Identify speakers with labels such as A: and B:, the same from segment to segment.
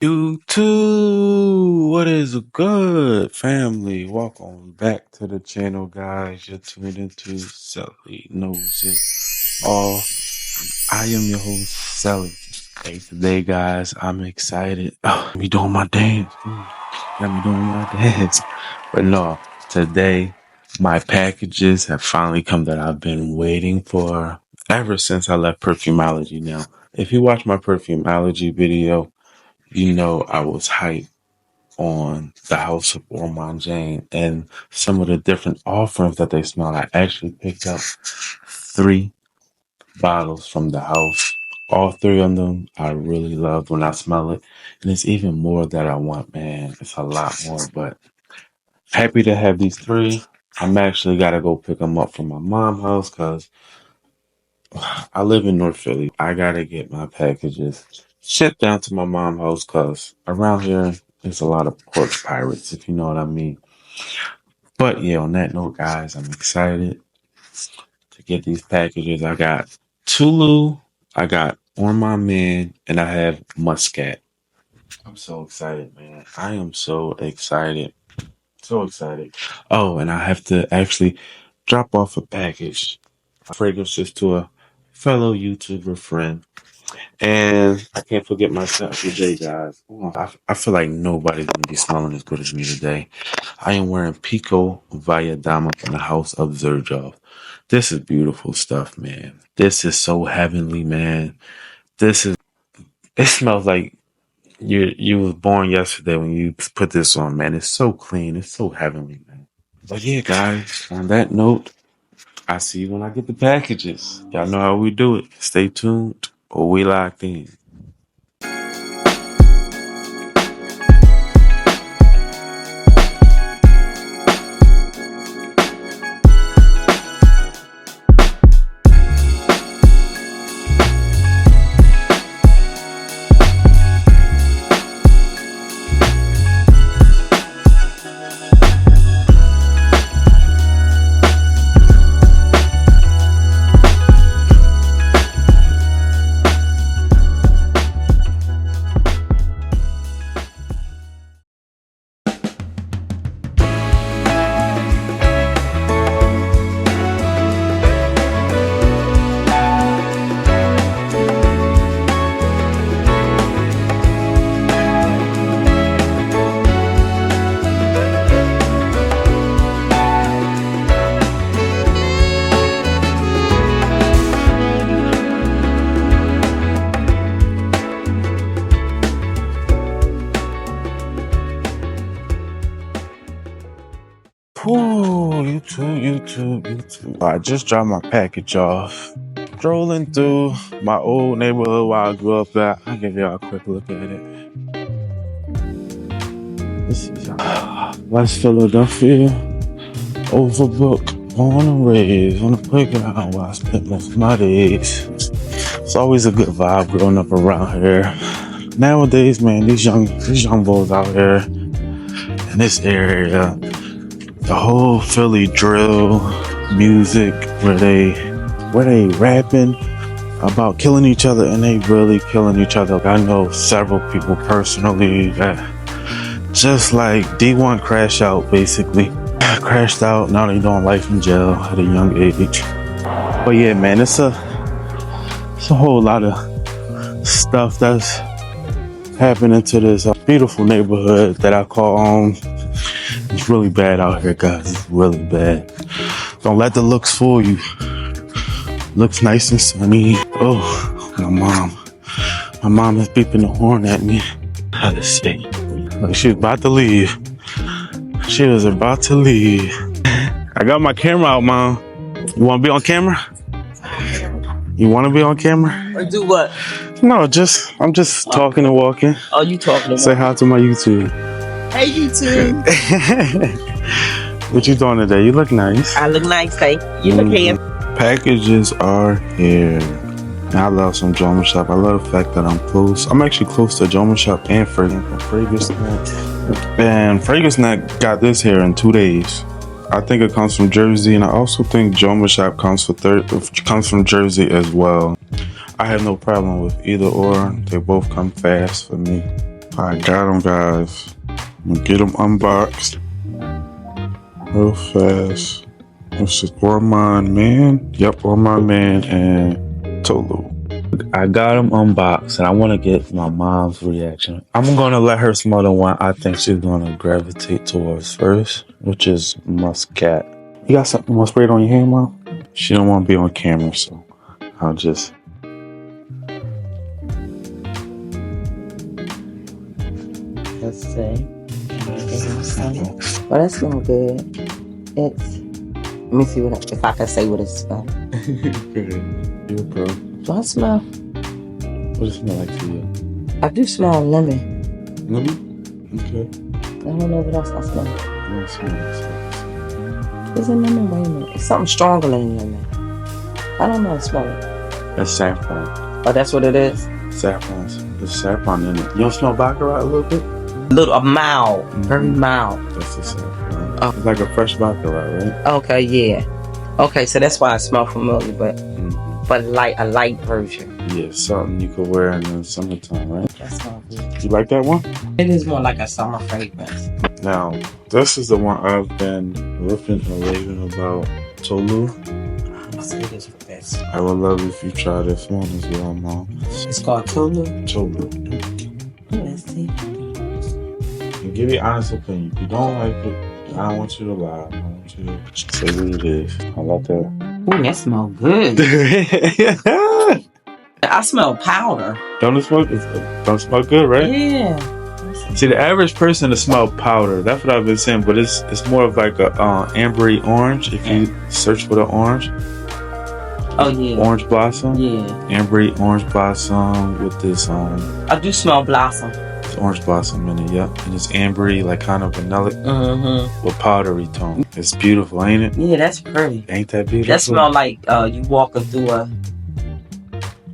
A: YouTube, what is good, family? Welcome back to the channel, guys. You're tuned into Celly Knows It All. I am your host, Celly. Hey, today, guys, I'm excited. Oh, me doing my dance. Got me doing my dance. But no, today, my packages have finally come that I've been waiting for ever since I left Perfumology. Now, if you watch my Perfumology video, you know I was hyped on the house of Ormondejayne and some of the different offerings that they smell. I actually picked up 3 bottles from the house. All 3 of them I really loved when I smell it. And it's even more that I want, man. It's a lot more, but happy to have these 3. I'm actually got to go pick them up from my mom's house because I live in North Philly. I got to get my packages shipped down to my mom's house because around here, there's a lot of corpse pirates, if you know what I mean. But yeah, on that note, guys, I'm excited to get these packages. I got Tulu, I got On My Man, and I have Muscat. I'm so excited, man. I am so excited. So excited. Oh, and I have to actually drop off a package of fragrances to a fellow YouTuber friend. And I can't forget myself today, guys. I feel like nobody's going to be smelling as good as me today. I am wearing Pico Valladama from the House of Zerjov. This is beautiful stuff, man. This is so heavenly, man. It smells like you was born yesterday when you put this on, man. It's so clean. It's so heavenly, man. But yeah, guys, on that note, I see you when I get the packages. Y'all know how we do it. Stay tuned or we locked in. Oh, YouTube. I just dropped my package off. Strolling through my old neighborhood where I grew up at. I'll give y'all a quick look at it. This is West Philadelphia. Overbooked, born and raised on the playground where I spent most of my days. It's always a good vibe growing up around here. Nowadays, man, these young boys out here in this area, the whole Philly drill music where they rapping about killing each other, and they really killing each other. I know several people personally that just like D1 crashed out, basically. Crashed out, now they doing life in jail at a young age. But yeah, man, it's a whole lot of stuff that's happening to this beautiful neighborhood that I call home. It's really bad out here, guys. It's really bad. Don't let the looks fool you. Looks nice and sunny. Oh, my mom is beeping the horn at me. How to say? Like she was about to leave. She was about to leave. I got my camera out, Mom. You want to be on camera? You want to be on camera?
B: Or do what?
A: No, I'm just talking and walking.
B: Oh, you talking?
A: Say hi to my YouTube.
B: Hey, YouTube.
A: What you doing today? You look nice.
B: I look nice, hey. You look handsome.
A: Packages are here. I love some Joma Shop. I love the fact that I'm close. I'm actually close to Joma Shop and Fragrance Net. And Fragrance Net got this here in 2 days. I think it comes from Jersey, and I also think Joma Shop comes from Jersey as well. I have no problem with either or. They both come fast for me. I got them, guys. I'm gonna get them unboxed real fast. This is Ormond Man. Yep, Ormond Man and Tolu. I got them unboxed and I want to get my mom's reaction. I'm going to let her smell the one I think she's going to gravitate towards first, which is Muscat. You got something more sprayed on your hand, Mom? She don't want to be on camera, so I'll just...
B: Let's see. Well, that smells good. It's... Let me see if I can say what it smells.
A: Good. You're a pro.
B: Do I smell?
A: What does it smell like to you?
B: I do smell lemon.
A: Lemon? Okay.
B: I don't know what else I smell.
A: I smell it.
B: Is it lemon? Wait a minute. It's something stronger than lemon. I don't know. Smell it.
A: That's saffron.
B: Oh, that's what it is?
A: Saffron. There's saffron in it. You don't smell baccarat a little bit?
B: Mild. Very mild.
A: That's the saffron. Oh. It's like a fresh baccarat, right?
B: Okay, yeah. Okay, so that's why I smell familiar, but a light version.
A: Yeah, something you could wear in the summertime, right?
B: That smells good.
A: You like that one?
B: It is more like a summer fragrance.
A: Now, this is the one I've been riffing and raving about. Tolu.
B: It is the best.
A: I would love if you try this one as well, Mom.
B: It's called Tolu.
A: Tolu.
B: Let's see.
A: And give your honest opinion. If you don't like it, I don't want you to lie. I want you to say what it is. I like that.
B: Ooh, that smells good. I smell powder.
A: Don't it smell good, right?
B: Yeah.
A: See, the average person to smell powder, that's what I've been saying, but it's more of like a ambery orange. If you search for the orange.
B: Oh yeah.
A: Orange blossom.
B: Yeah.
A: Ambery orange blossom with this
B: I do smell blossom.
A: Orange blossom in it, yep. And it's ambery, like kind of vanilla with powdery tone. It's beautiful, ain't it?
B: Yeah, that's pretty.
A: Ain't that beautiful?
B: That smell like you walking through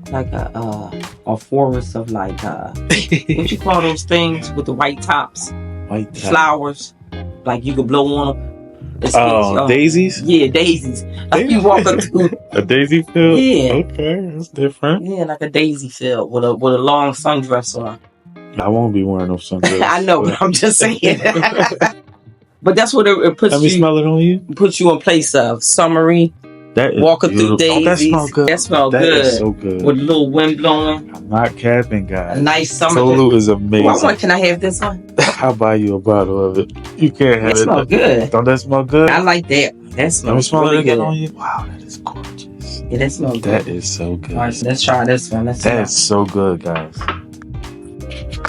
B: a forest of like what you call those things with the white tops?
A: White tops.
B: Flowers. Like you could blow on them.
A: Daisies?
B: Yeah, daisies. Like you walking through
A: a daisy field?
B: Yeah.
A: Okay, that's different.
B: Yeah, like a daisy field with a long sundress on.
A: I won't be wearing no sundress.
B: I know, but I'm just saying. But that's what it puts
A: Let me smell it on you.
B: Puts you in place of summery.
A: That is
B: walking
A: beautiful.
B: through daisies.
A: Oh, that smells good.
B: That smells good.
A: That is so good.
B: With a little wind blowing.
A: I'm not capping, guys.
B: A nice summer.
A: Tolu is amazing.
B: Can I have this one?
A: I'll buy you a bottle of it. You can't have it.
B: It smells good.
A: Don't that smell good?
B: I like that. That smells really good.
A: On you? Wow, that is gorgeous.
B: Yeah, that smells good.
A: That is so good.
B: All right, so let's try this one.
A: That is so good, guys.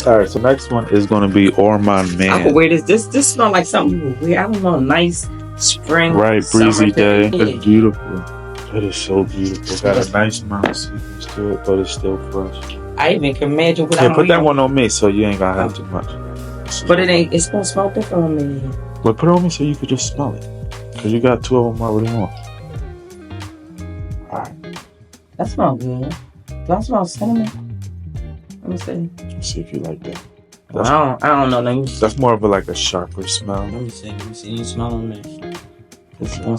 A: All right, so next one is going to be Ormond Man.
B: I could wear this. This smells like something you would wear. I don't know, a nice spring.
A: Right, breezy day.
B: Yeah.
A: It's beautiful. It is so beautiful. It's got a nice amount of sweetness to it, but it's still fresh.
B: I even can imagine what I'm
A: put that one on me so you ain't gonna have too much.
B: But it's gonna smell different on me.
A: But put it on me so you could just smell it. Because you got 2 of them already on. Alright.
B: That smells good. Do I smell cinnamon? Let me see.
A: Let's see if you like that.
B: Well, I don't know.
A: That's more of a sharper smell.
B: Let me see. You smell on me. It's gonna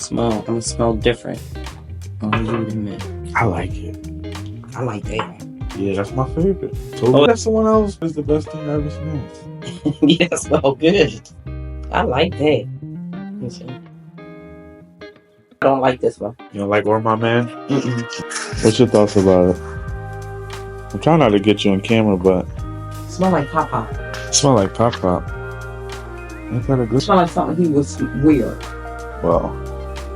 B: smell different. I like it. I like that.
A: Yeah, that's my favorite. So that's the one else is the best thing I ever smelled.
B: Yeah, it smells good. I like that. Let me see. I don't like this one.
A: You don't like Ormond Man? What's your thoughts about it? I'm trying not to get you on camera, but
B: it smell like pop-pop.
A: Smell like pop-pop. Ain't that a good?
B: It smell like something he was weird.
A: Well,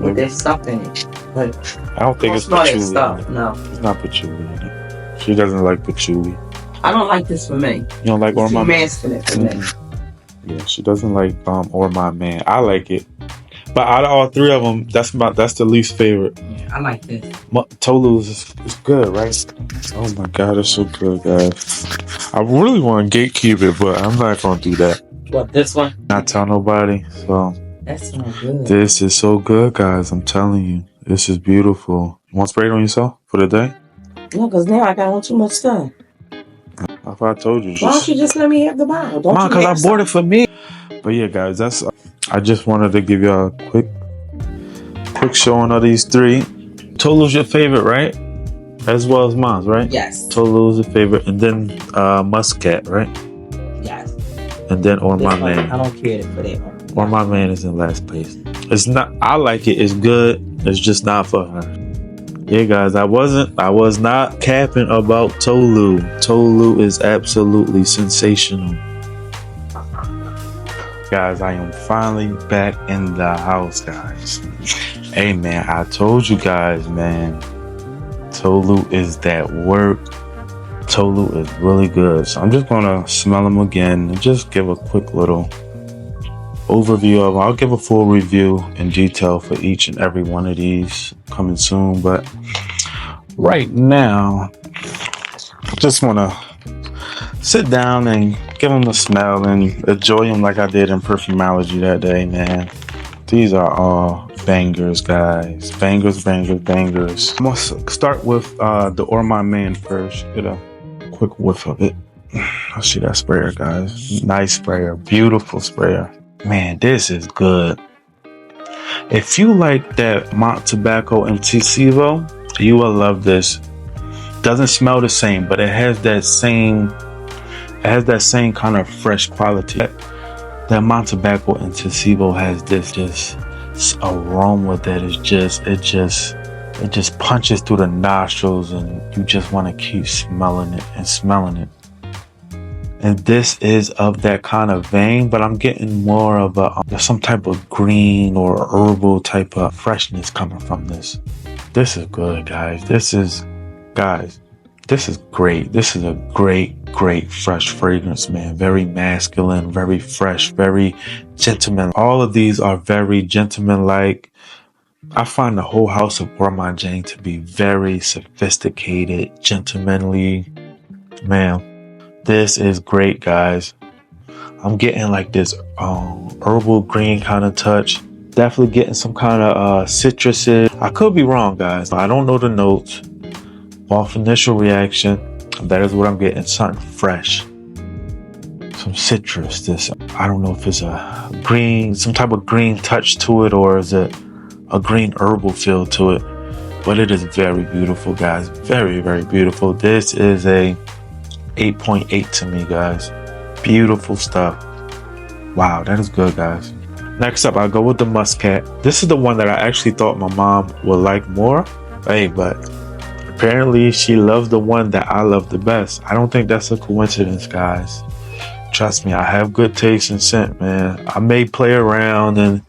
B: but there's stuff in it. But
A: I don't think it's patchouli.
B: Stuff. No,
A: it's not patchouli in it. She doesn't like patchouli.
B: I don't like this for me.
A: You don't like Ormond Man?
B: It's too masculine for me.
A: Yeah, she doesn't like Ormond Man. I like it, but out of all 3 of them, that's the least favorite.
B: Yeah, I like this.
A: Tolu's is good, right? Oh my god, it's so good, guys. I really want to gatekeep it, but I'm not gonna do that.
B: What, this one?
A: Not tell nobody. So
B: that's so good.
A: This is so good, guys. I'm telling you, this is beautiful. You want to spray it on yourself for the day?
B: No, because now I got on too much stuff.
A: I thought I told you.
B: Why don't you just let me have the bottle?
A: Mom, because I bought it for me. But yeah, guys, that's. I just wanted to give y'all a quick showing of these 3. Tolu's your favorite, right? As well as Mom's, right?
B: Yes.
A: Tolu's your favorite, and then Muscat, right?
B: Yes.
A: and then Or My
B: This one,
A: Man.
B: I don't care for that one.
A: Or My Man is in last place. It's not. I like it. It's good. It's just not for her. Yeah, guys, I was not capping about Tolu. Tolu is absolutely sensational. Guys, I am finally back in the house, guys. Hey, man, I told you guys, man. Tolu is that work. Tolu is really good. So I'm just gonna smell them again and just give a quick little overview of them. I'll give a full review in detail for each and every one of these coming soon, but right now just want to sit down and give them a smell and enjoy them like I did in Perfumology that day, man. These are all bangers, guys. Bangers. I'm gonna start with the Or My Man first. Get a quick whiff of it. I'll see that sprayer, guys. Nice sprayer, beautiful sprayer. Man, this is good. If you like that Mont Tobacco Intensivo, you will love this. Doesn't smell the same, but it has that same kind of fresh quality. That Mont Tobacco Intensivo has this aroma that is it just punches through the nostrils, and you just want to keep smelling it and smelling it. And this is of that kind of vein, but I'm getting more of some type of green or herbal type of freshness coming from this. This is good, guys. This is great. This is a great fresh fragrance, man. Very masculine, very fresh, very gentleman. All of these are very gentleman-like. I find the whole house of Ormondejayne to be very sophisticated, gentlemanly. Man, this is great, guys. I'm getting like this herbal green kind of touch. Definitely getting some kind of citruses. I could be wrong, guys. I don't know the notes. Off initial reaction, that is what I'm getting. Something fresh. Some citrus. I don't know if it's a green, some type of green touch to it, or is it a green herbal feel to it. But it is very beautiful, guys. Very beautiful. This is a 8.8 to me, guys. Beautiful stuff. Wow, that is good, guys. Next up, I'll go with the Muscat. This is the one that I actually thought my mom would like more. Hey, but apparently she loves the one that I love the best. I don't think that's a coincidence, guys. Trust me, I have good taste in scent, man. I may play around and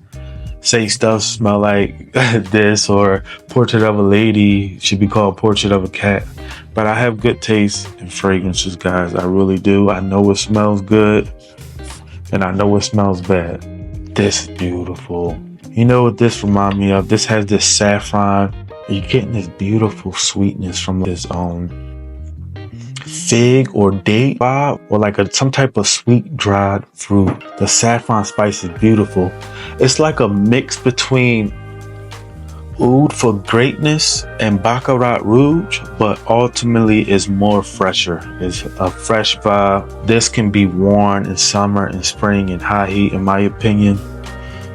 A: say stuff smell like this, or Portrait of a Lady should be called Portrait of a Cat. But I have good taste in fragrances, guys. I really do. I know it smells good, and I know it smells bad. This is beautiful. You know what this reminds me of? This has this saffron. You're getting this beautiful sweetness from this fig or date vibe, or like some type of sweet dried fruit. The saffron spice is beautiful. It's like a mix between Oud for Greatness and Baccarat Rouge, but ultimately is more fresher. It's a fresh vibe. This can be worn in summer and spring in high heat, in my opinion.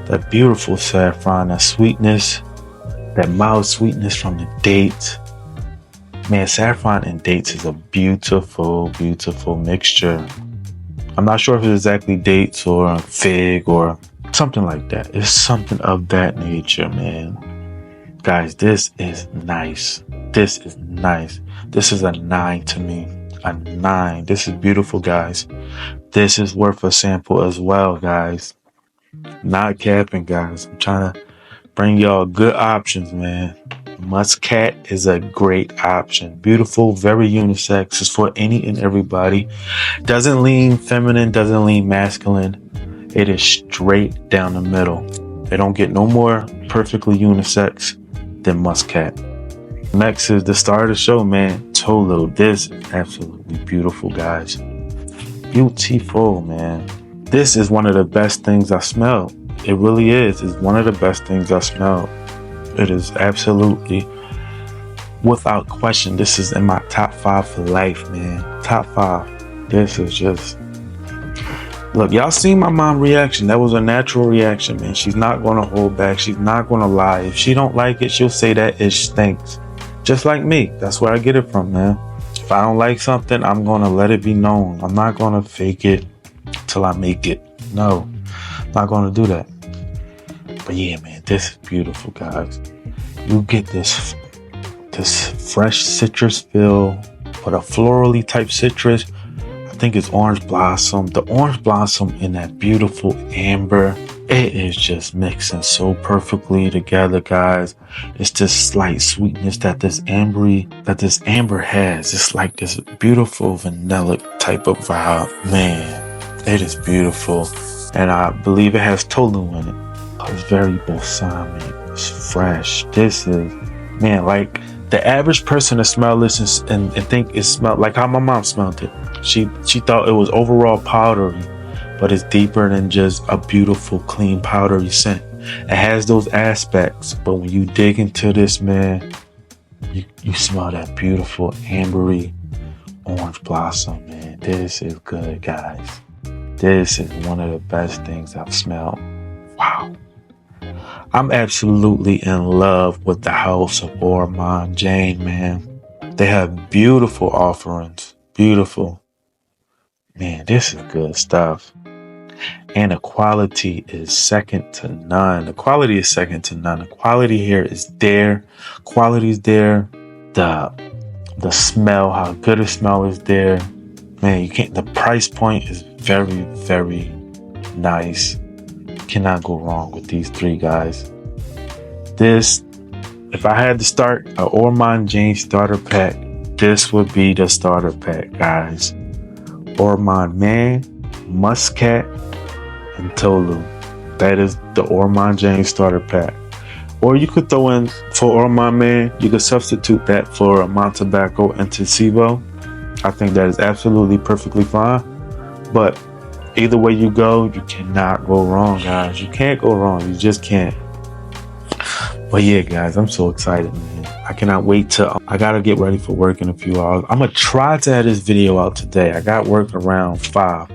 A: That beautiful saffron, that sweetness, that mild sweetness from the dates. Man, saffron and dates is a beautiful mixture. I'm not sure if it's exactly dates or fig or something like that. It's something of that nature, man. Guys, this is nice. This is nice. This is a 9 to me. A 9. This is beautiful, guys. This is worth a sample as well, guys. Not capping, guys. I'm trying to bring y'all good options, man. Muscat is a great option. Beautiful, very unisex. It's for any and everybody. Doesn't lean feminine, doesn't lean masculine. It is straight down the middle. They don't get no more perfectly unisex than Muscat. Next is the star of the show, man. Tolu. This is absolutely beautiful, guys. Beautiful, man. This is one of the best things I smelled. It really is. It's one of the best things I smelled. It is absolutely, without question, this is in my top 5 for life, man. Top 5. This is just... Look, y'all seen my mom reaction. That was a natural reaction, man. She's not going to hold back. She's not going to lie. If she don't like it, she'll say that it stinks. Just like me. That's where I get it from, man. If I don't like something, I'm going to let it be known. I'm not going to fake it. till I make it. No, not gonna do that. But yeah, man, this is beautiful, guys. You get this fresh citrus feel, but a florally type citrus. I think it's orange blossom. The orange blossom in that beautiful amber. It is just mixing so perfectly together, guys. It's this slight sweetness that this amber has. It's like this beautiful vanilla type of vibe. Man, it is beautiful. And I believe it has tolu in it. It's very balsamic. It's fresh. This is, man, like the average person to smell this and think it smelled like how my mom smelled it. She thought it was overall powdery, but it's deeper than just a beautiful, clean, powdery scent. It has those aspects, but when you dig into this, man, you smell that beautiful ambery orange blossom, man. This is good, guys. This is one of the best things I've smelled. Wow. I'm absolutely in love with the house of Ormondejayne, man. They have beautiful offerings. Beautiful. Man, this is good stuff. And the quality is second to none. The quality is second to none. The quality here is there. Quality is there. The smell, how good the smell is there. Man, you can't. The price point is very, very nice. Cannot go wrong with these three, guys. This, if I had to start an Ormondejayne starter pack, this would be the starter pack, guys. Ormondejayne, Muscat, and Tolu. That is the Ormondejayne starter pack. Or you could throw in, for Ormondejayne, you could substitute that for a Montebaco and Tecibo. I think that is absolutely perfectly fine. But either way you go, you cannot go wrong, guys. You can't go wrong. You just can't. But yeah, guys, I'm so excited, man. I cannot wait to, I gotta get ready for work in a few hours. I'm gonna try to have this video out today. I got work around 5.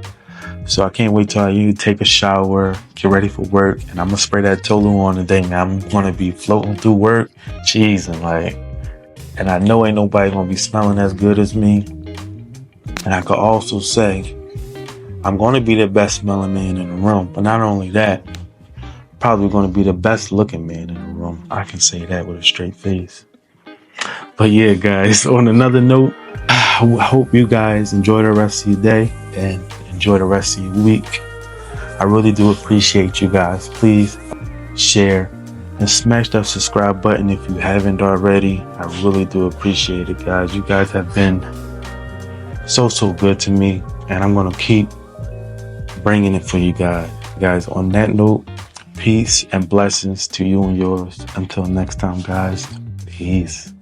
A: So I can't wait till you take a shower, get ready for work, and I'm gonna spray that tolu on today, man. I'm gonna be floating through work, and I know ain't nobody gonna be smelling as good as me. And I could also say, I'm gonna be the best smelling man in the room, but not only that, probably gonna be the best looking man in the room. I can say that with a straight face. But yeah, guys, on another note, I hope you guys enjoy the rest of your day and enjoy the rest of your week. I really do appreciate you guys. Please share and smash that subscribe button if you haven't already. I really do appreciate it, guys. You guys have been so good to me, and I'm gonna keep bringing it for you guys. On that note, peace and blessings to you and yours. Until next time, guys. Peace.